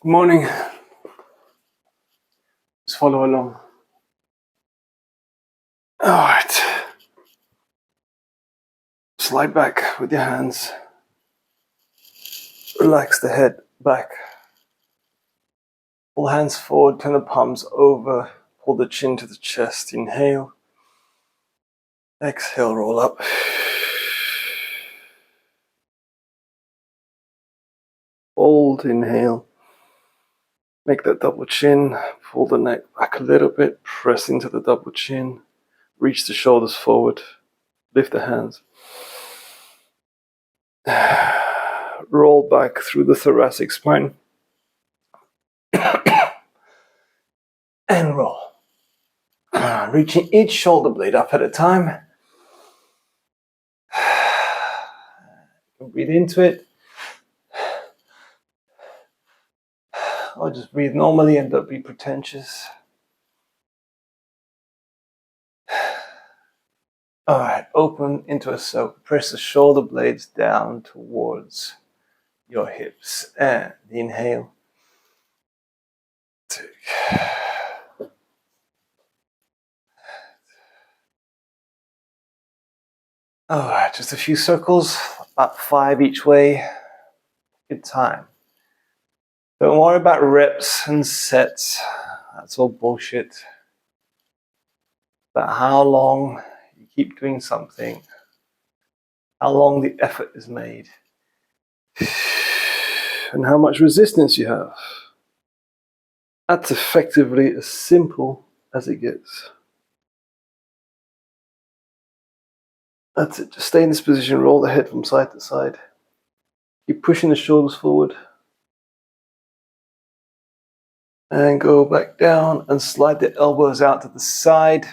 Good morning. Just follow along. All right. Slide back with your hands. Relax the head back. Pull hands forward, turn the palms over. Pull the chin to the chest. Inhale. Exhale, roll up. Fold, inhale. Make that double chin. Pull the neck back a little bit. Press into the double chin. Reach the shoulders forward. Lift the hands. Roll back through the thoracic spine. And roll. Reaching each shoulder blade up at a time. Breathe into it. Or just breathe normally and don't be pretentious. Alright, open into a circle. Press the shoulder blades down towards your hips. And inhale. Take. Alright, just a few circles, about 5 each way. Good time. Don't worry about reps and sets. That's all bullshit. About how long you keep doing something, how long the effort is made, and how much resistance you have. That's effectively as simple as it gets. That's it. Just stay in this position, roll the head from side to side. Keep pushing the shoulders forward. And go back down and slide the elbows out to the side.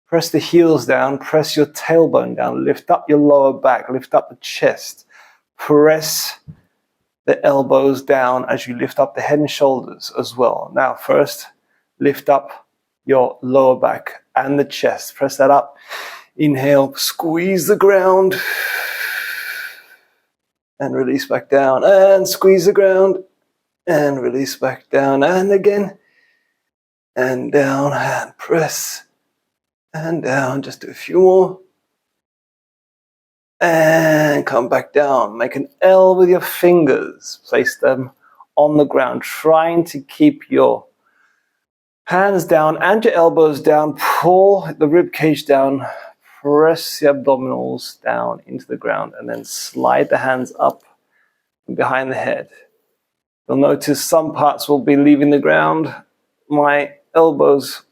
Press the heels down, press your tailbone down, lift up your lower back, lift up the chest. Press the elbows down as you lift up the head and shoulders as well. Now first, lift up your lower back and the chest. Press that up. Inhale, squeeze the ground. And release back down. And squeeze the ground. And release back down. And again. And down. And press. And down. Just do a few more. And come back down. Make an L with your fingers. Place them on the ground. Trying to keep your hands down and your elbows down. Pull the rib cage down. Press the abdominals down into the ground. And then slide the hands up behind the head. You'll notice some parts will be leaving the ground. My elbows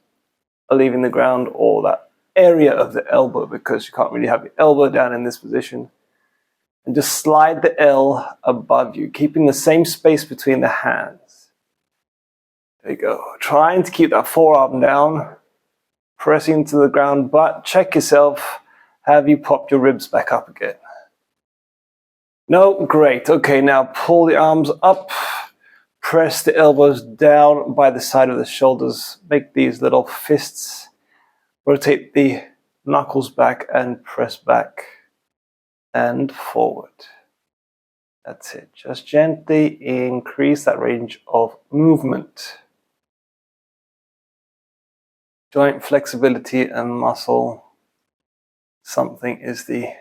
are leaving the ground, or that area of the elbow, because you can't really have your elbow down in this position. And just slide the L above you, keeping the same space between the hands. There you go. Trying to keep that forearm down, pressing to the ground, but check yourself. Have you popped your ribs back up again? No? Great. Okay, now pull the arms up. Press the elbows down by the side of the shoulders. Make these little fists. Rotate the knuckles back and press back and forward. That's it. Just gently increase that range of movement. Joint flexibility and muscle. Something is the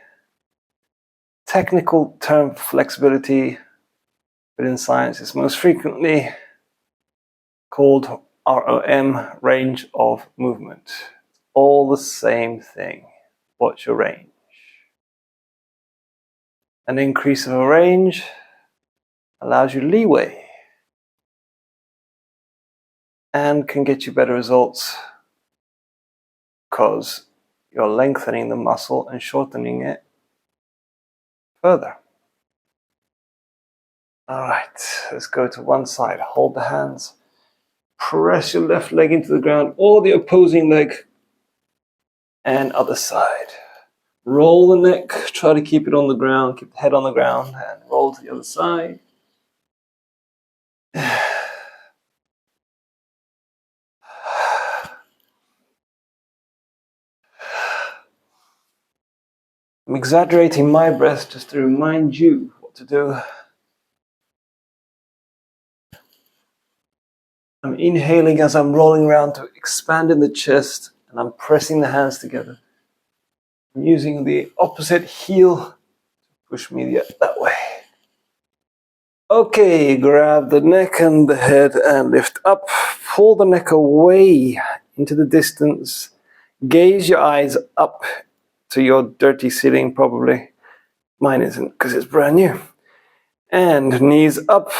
technical term for flexibility, but in science it's most frequently called ROM, range of movement. All the same thing. What's your range? An increase of a range allows you leeway and can get you better results because you're lengthening the muscle and shortening it further. Alright, let's go to one side. Hold the hands. Press your left leg into the ground or the opposing leg. And other side. Roll the neck. Try to keep it on the ground. Keep the head on the ground. And roll to the other side. I'm exaggerating my breath just to remind you what to do. I'm inhaling as I'm rolling around to expand in the chest, and I'm pressing the hands together. I'm using the opposite heel to push me that way. Okay, grab the neck and the head and lift up. Pull the neck away into the distance. Gaze your eyes up to your dirty ceiling, probably. Mine isn't, because it's brand new. And knees up,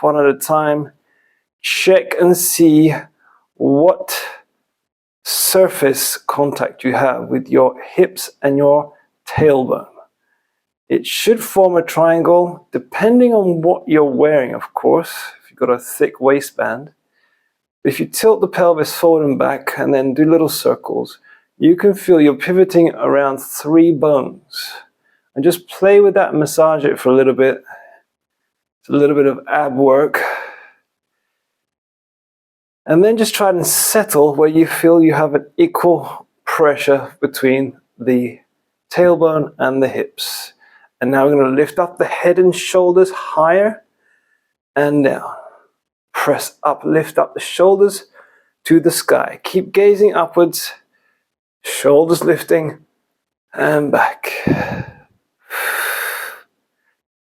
one at a time. Check and see what surface contact you have with your hips and your tailbone. It should form a triangle, depending on what you're wearing, of course. If you've got a thick waistband. If you tilt the pelvis forward and back and then do little circles, you can feel you're pivoting around 3 bones. And just play with that and massage it for a little bit. It's a little bit of ab work. And then just try and settle where you feel you have an equal pressure between the tailbone and the hips. And now we're going to lift up the head and shoulders higher and down. Press up, lift up the shoulders to the sky. Keep gazing upwards, shoulders lifting, and back.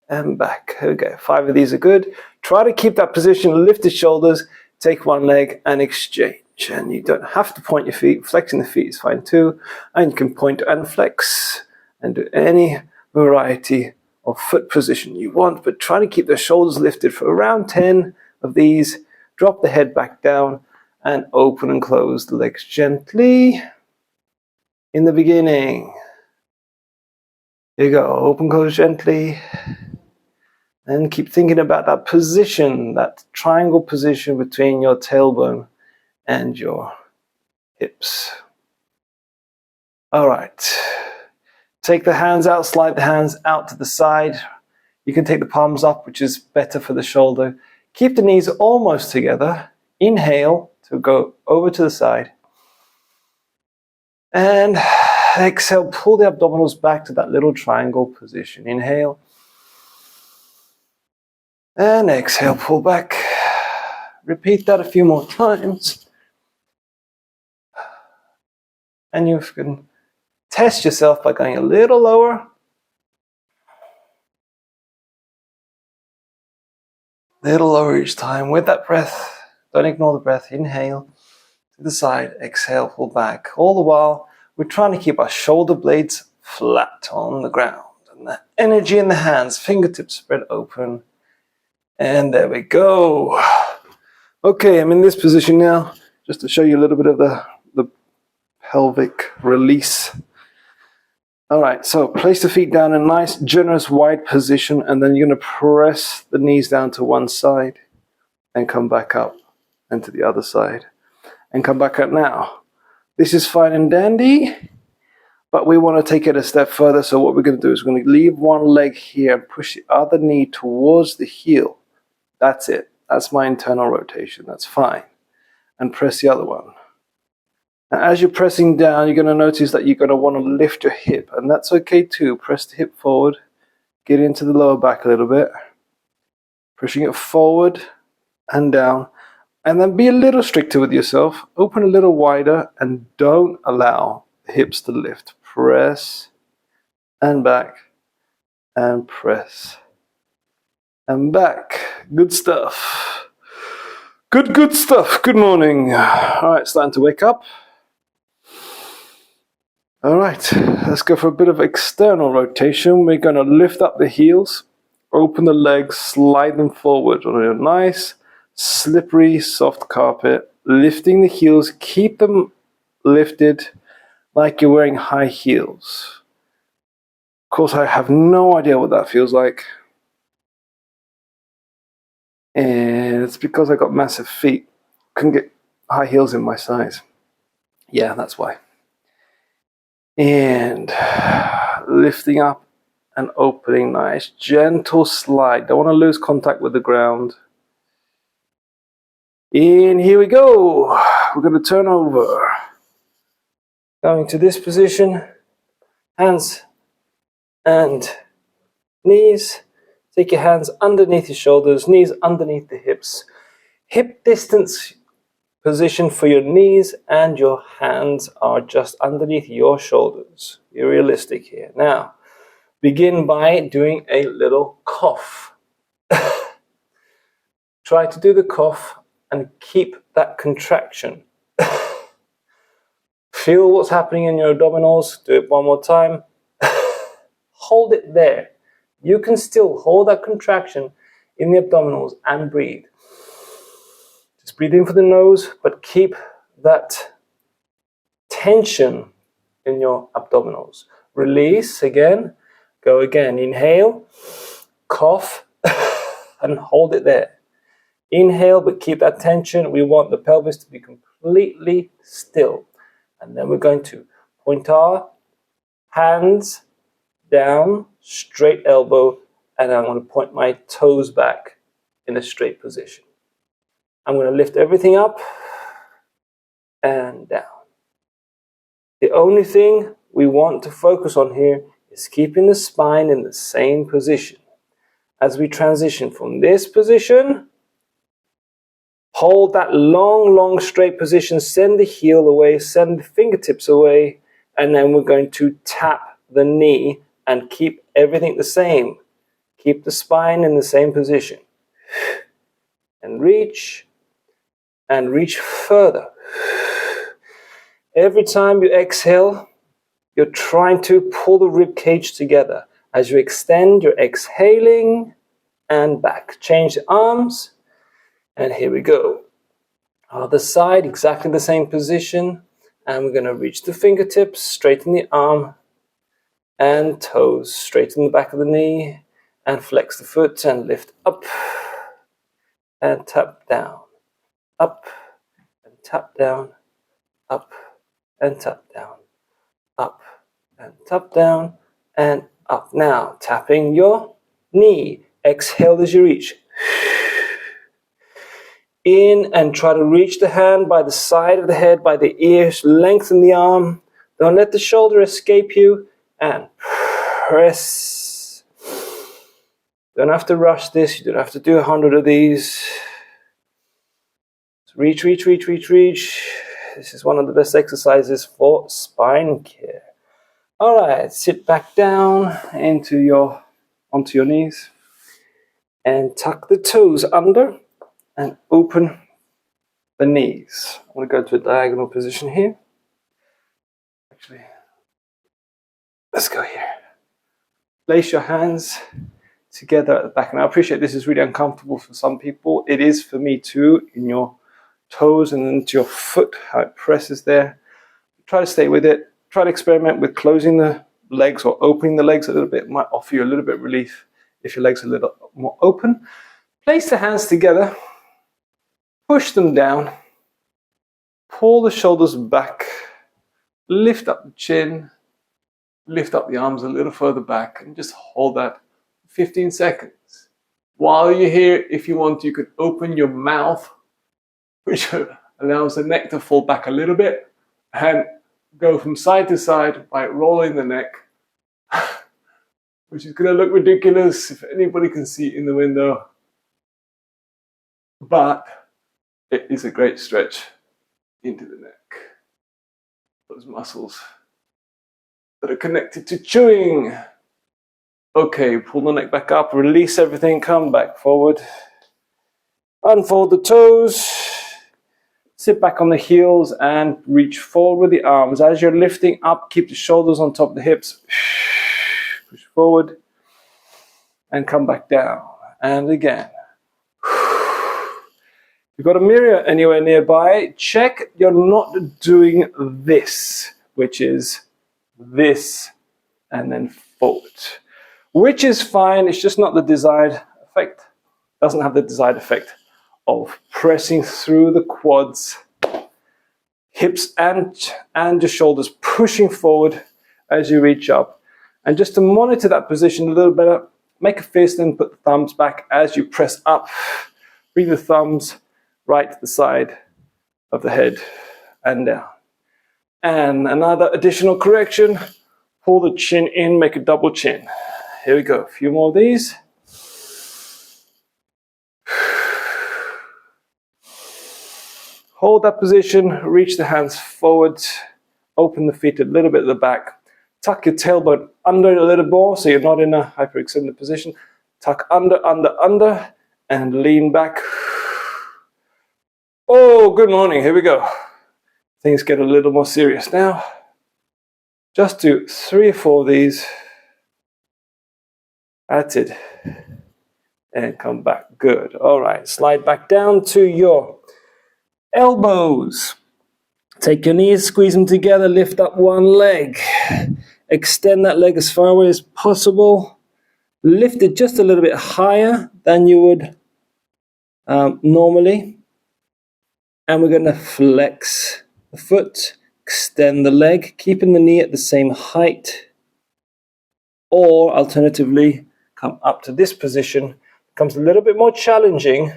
And back. Okay, 5 of these are good. Try to keep that position, lift the shoulders, take one leg and exchange. And you don't have to point your feet. Flexing the feet is fine too. And you can point and flex and do any variety of foot position you want, but try to keep the shoulders lifted for around 10 of these. Drop the head back down and open and close the legs gently. In the beginning, here you go, open, close gently. And keep thinking about that position, that triangle position between your tailbone and your hips. All right. Take the hands out, slide the hands out to the side. You can take the palms up, which is better for the shoulder. Keep the knees almost together. Inhale to go over to the side. And exhale, pull the abdominals back to that little triangle position. Inhale. And exhale, pull back. Repeat that a few more times. And you can test yourself by going a little lower. Little lower each time with that breath. Don't ignore the breath. Inhale to the side. Exhale, pull back. All the while, we're trying to keep our shoulder blades flat on the ground. And the energy in the hands, fingertips spread open. And there we go. Okay, I'm in this position now, just to show you a little bit of the pelvic release. All right, so place the feet down in a nice, generous, wide position, and then you're going to press the knees down to one side and come back up and to the other side and come back up now. This is fine and dandy, but we want to take it a step further. So what we're going to do is we're going to leave one leg here and push the other knee towards the heel. That's it. That's my internal rotation. That's fine. And press the other one. Now, as you're pressing down, you're going to notice that you're going to want to lift your hip, and that's okay too. Press the hip forward, get into the lower back a little bit, pushing it forward and down, and then be a little stricter with yourself. Open a little wider and don't allow the hips to lift. Press and back and press and back. Good stuff. Good stuff. Good morning. All right, it's time to wake up. All right, let's go for a bit of external rotation. We're going to lift up the heels, open the legs, slide them forward on a nice, slippery, soft carpet. Lifting the heels, keep them lifted like you're wearing high heels. Of course, I have no idea what that feels like. And it's because I got massive feet. Couldn't get high heels in my size. Yeah, that's why. And lifting up and opening, nice gentle slide. Don't want to lose contact with the ground. And here we go. We're going to turn over. Going to this position. Hands and knees. Take your hands underneath your shoulders, knees underneath the hips. hip distance position for your knees, and your hands are just underneath your shoulders. Be realistic here. Now, begin by doing a little cough. Try to do the cough and keep that contraction. Feel what's happening in your abdominals. Do it one more time. Hold it there. You can still hold that contraction in the abdominals and breathe. Just breathe in for the nose, but keep that tension in your abdominals. Release again. Go again. Inhale, cough, and hold it there. Inhale, but keep that tension. We want the pelvis to be completely still. And then we're going to point our hands down, straight elbow, and I'm going to point my toes back in a straight position. I'm going to lift everything up and down. The only thing we want to focus on here is keeping the spine in the same position. As we transition from this position, hold that long straight position, send the heel away, send the fingertips away, and then we're going to tap the knee and keep everything the same. Keep the spine in the same position. And reach further. Every time you exhale, you're trying to pull the rib cage together. As you extend, you're exhaling and back. Change the arms, and here we go. Other side, exactly the same position, and we're going to reach the fingertips, straighten the arm, and toes, straighten the back of the knee, and flex the foot, and lift up, and tap down, up, and tap down, up, and tap down, up, and tap down, and up. Now, tapping your knee. Exhale as you reach. In and try to reach the hand by the side of the head, by the ears. Lengthen the arm. Don't let the shoulder escape you. And press. Don't have to rush this. You don't have to do 100 of these. Reach, reach, reach, reach, reach. This is one of the best exercises for spine care. All right, sit back down onto your knees and tuck the toes under and open the knees. I'm going to go to a diagonal position here. Actually, let's go here. Place your hands together at the back. And I appreciate this is really uncomfortable for some people. It is for me too, in your toes and into your foot, how it presses there. Try to stay with it. Try to experiment with closing the legs or opening the legs a little bit. It might offer you a little bit of relief if your legs are a little more open. Place the hands together. Push them down. Pull the shoulders back. Lift up the chin. Lift up the arms a little further back and just hold that 15 seconds. While you're here, if you want, you can open your mouth, which allows the neck to fall back a little bit, and go from side to side by rolling the neck, which is going to look ridiculous if anybody can see it in the window. But it is a great stretch into the neck. Those muscles that are connected to chewing. Okay, pull the neck back up, release everything, come back forward. Unfold the toes. Sit back on the heels and reach forward with the arms. As you're lifting up, keep the shoulders on top of the hips. Push forward and come back down. And again. If you've got a mirror anywhere nearby, check you're not doing this, which is this and then forward. Which is fine, it's just not the desired effect. Doesn't have the desired effect of pressing through the quads, hips and your shoulders, pushing forward as you reach up. And just to monitor that position a little better, make a fist and put the thumbs back as you press up. Bring the thumbs right to the side of the head and down. And another additional correction, pull the chin in, make a double chin. Here we go, a few more of these. Hold that position, reach the hands forward, open the feet a little bit at the back. Tuck your tailbone under a little more so you're not in a hyperextended position. Tuck under, and lean back. Oh, good morning. Here we go. Things get a little more serious now. Just do 3 or 4 of these. That's it. And come back. Good. All right. Slide back down to your elbows. Take your knees, squeeze them together, lift up one leg. Extend that leg as far away as possible. Lift it just a little bit higher than you would normally. And we're going to flex the foot, extend the leg, keeping the knee at the same height. Or alternatively, come up to this position. It becomes a little bit more challenging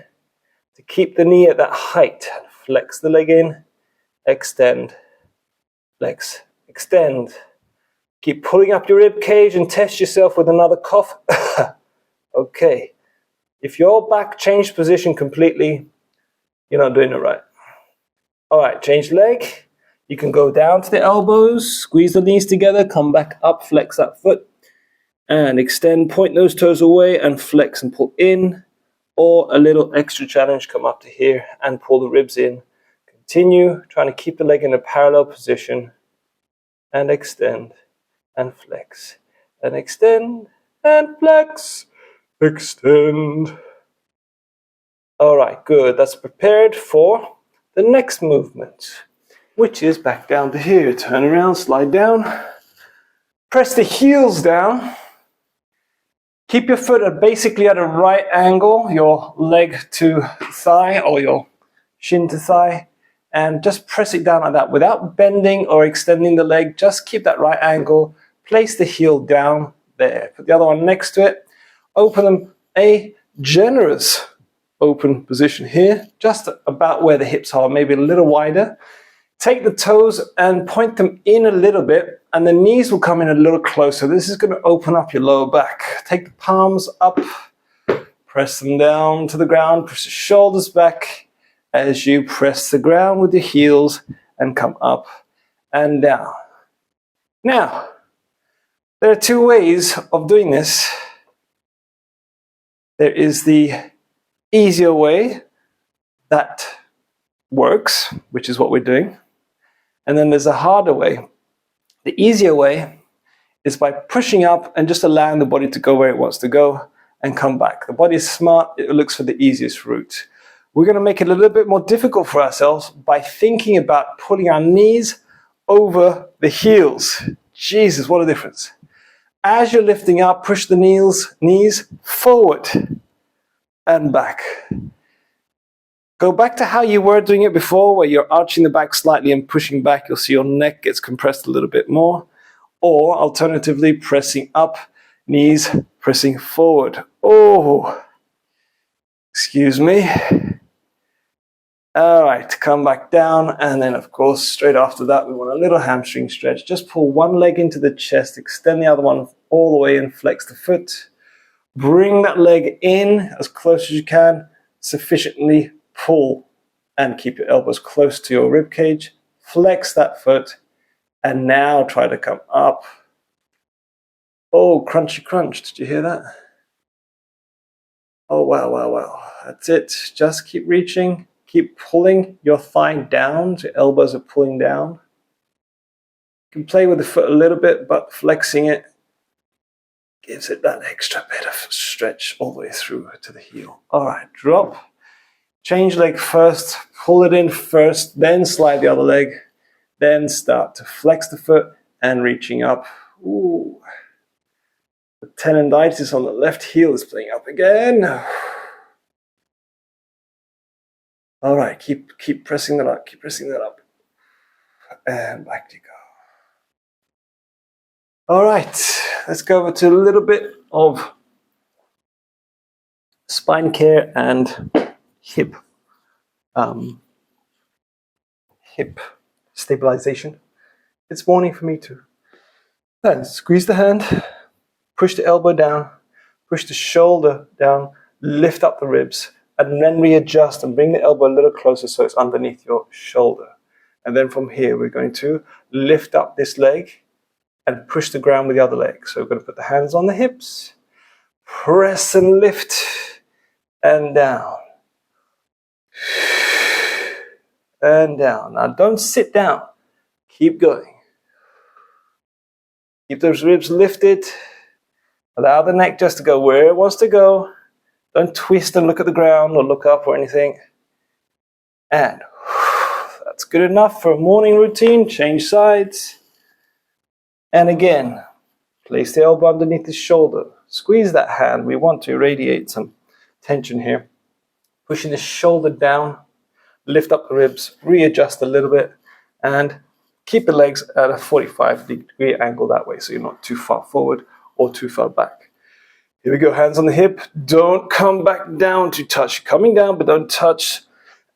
to keep the knee at that height. Flex the leg in, extend, flex, extend. Keep pulling up your rib cage and test yourself with another cough. Okay. If your back changed position completely, you're not doing it right. All right, change leg. You can go down to the elbows, squeeze the knees together, come back up, flex that foot, and extend, point those toes away, and flex and pull in. Or a little extra challenge, come up to here and pull the ribs in. Continue trying to keep the leg in a parallel position, and extend, and flex, and extend, and flex, extend. All right, good. That's prepared for the next movement, which is back down to here. Turn around, slide down. Press the heels down. Keep your foot basically at a right angle, your leg to thigh or your shin to thigh, and just press it down like that without bending or extending the leg. Just keep that right angle. Place the heel down there. Put the other one next to it. Open them a generous open position here, just about where the hips are, maybe a little wider. Take the toes and point them in a little bit, and the knees will come in a little closer. This is going to open up your lower back. Take the palms up, press them down to the ground, press the shoulders back as you press the ground with your heels and come up and down. Now, there are 2 ways of doing this. There is the easier way that works, which is what we're doing. And then there's a harder way. The easier way is by pushing up and just allowing the body to go where it wants to go and come back. The body is smart, it looks for the easiest route. We're going to make it a little bit more difficult for ourselves by thinking about pulling our knees over the heels. Jesus, what a difference. As you're lifting up, push the knees forward and back. Go back to how you were doing it before, where you're arching the back slightly and pushing back. You'll see your neck gets compressed a little bit more. Or alternatively, pressing up, knees pressing forward. Oh, excuse me. All right, come back down. And then, of course, straight after that, we want a little hamstring stretch. Just pull one leg into the chest, extend the other one all the way and flex the foot. Bring that leg in as close as you can, sufficiently pull and keep your elbows close to your rib cage. Flex that foot and now try to come up. Oh, crunchy crunch. Did you hear that? Oh, wow, wow, wow. That's it. Just keep reaching. Keep pulling your thigh down. Your elbows are pulling down. You can play with the foot a little bit, but flexing it gives it that extra bit of stretch all the way through to the heel. All right, drop. Change leg first. Pull it in first, then slide the other leg. Then start to flex the foot and reaching up. Ooh. The tendonitis on the left heel is playing up again. All right, keep pressing that up. Keep pressing that up. And back you go. All right, let's go over to a little bit of spine care and hip stabilization. It's morning for me too. Then squeeze the hand, push the elbow down, push the shoulder down, lift up the ribs, and then readjust and bring the elbow a little closer so it's underneath your shoulder. And then from here, we're going to lift up this leg and push the ground with the other leg. So we're going to put the hands on the hips, press and lift, and down. And down. Now don't sit down. Keep going. Keep those ribs lifted. Allow the neck just to go where it wants to go. Don't twist and look at the ground or look up or anything. And that's good enough for a morning routine. Change sides. And again, place the elbow underneath the shoulder. Squeeze that hand. We want to radiate some tension here. Pushing the shoulder down. Lift up the ribs. Readjust a little bit. And keep the legs at a 45-degree angle that way so you're not too far forward or too far back. Here we go, hands on the hip. Don't come back down to touch. Coming down, but don't touch.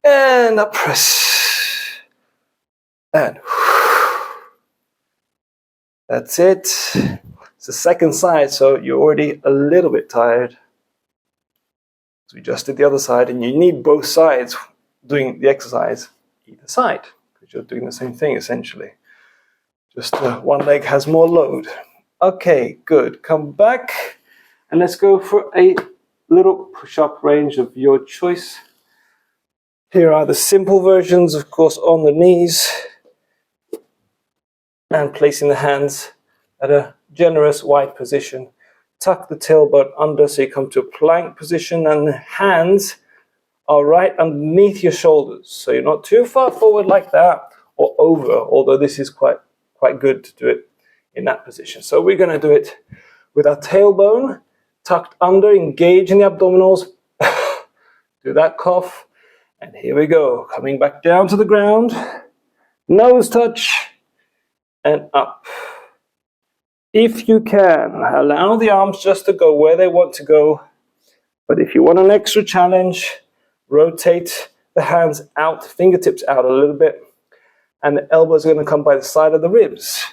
And up, press. And that's it. It's the second side, so you're already a little bit tired. So we just did the other side, and you need both sides doing the exercise either side, because you're doing the same thing essentially. Just one leg has more load. Okay, good. Come back, and let's go for a little push-up range of your choice. Here are the simple versions, of course, on the knees, and placing the hands at a generous wide position. Tuck the tailbone under so you come to a plank position, and the hands are right underneath your shoulders. So you're not too far forward like that or over, although this is quite good to do it in that position. So we're going to do it with our tailbone tucked under, engage in the abdominals. Do that cough. And here we go. Coming back down to the ground. Nose touch. And up. If you can, allow the arms just to go where they want to go. But if you want an extra challenge, rotate the hands out, fingertips out a little bit. And the elbows are going to come by the side of the ribs.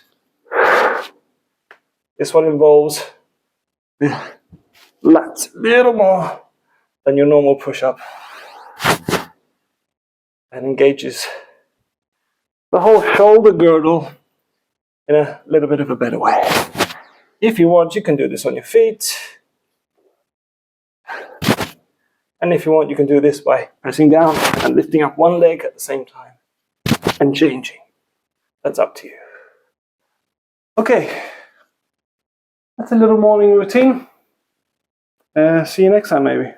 This one involves the lats a little more than your normal push-up. And engages the whole shoulder girdle in a little bit of a better way. If you want, you can do this on your feet. And if you want, you can do this by pressing down and lifting up one leg at the same time and changing. That's up to you. Okay, that's a little morning routine. See you next time, maybe.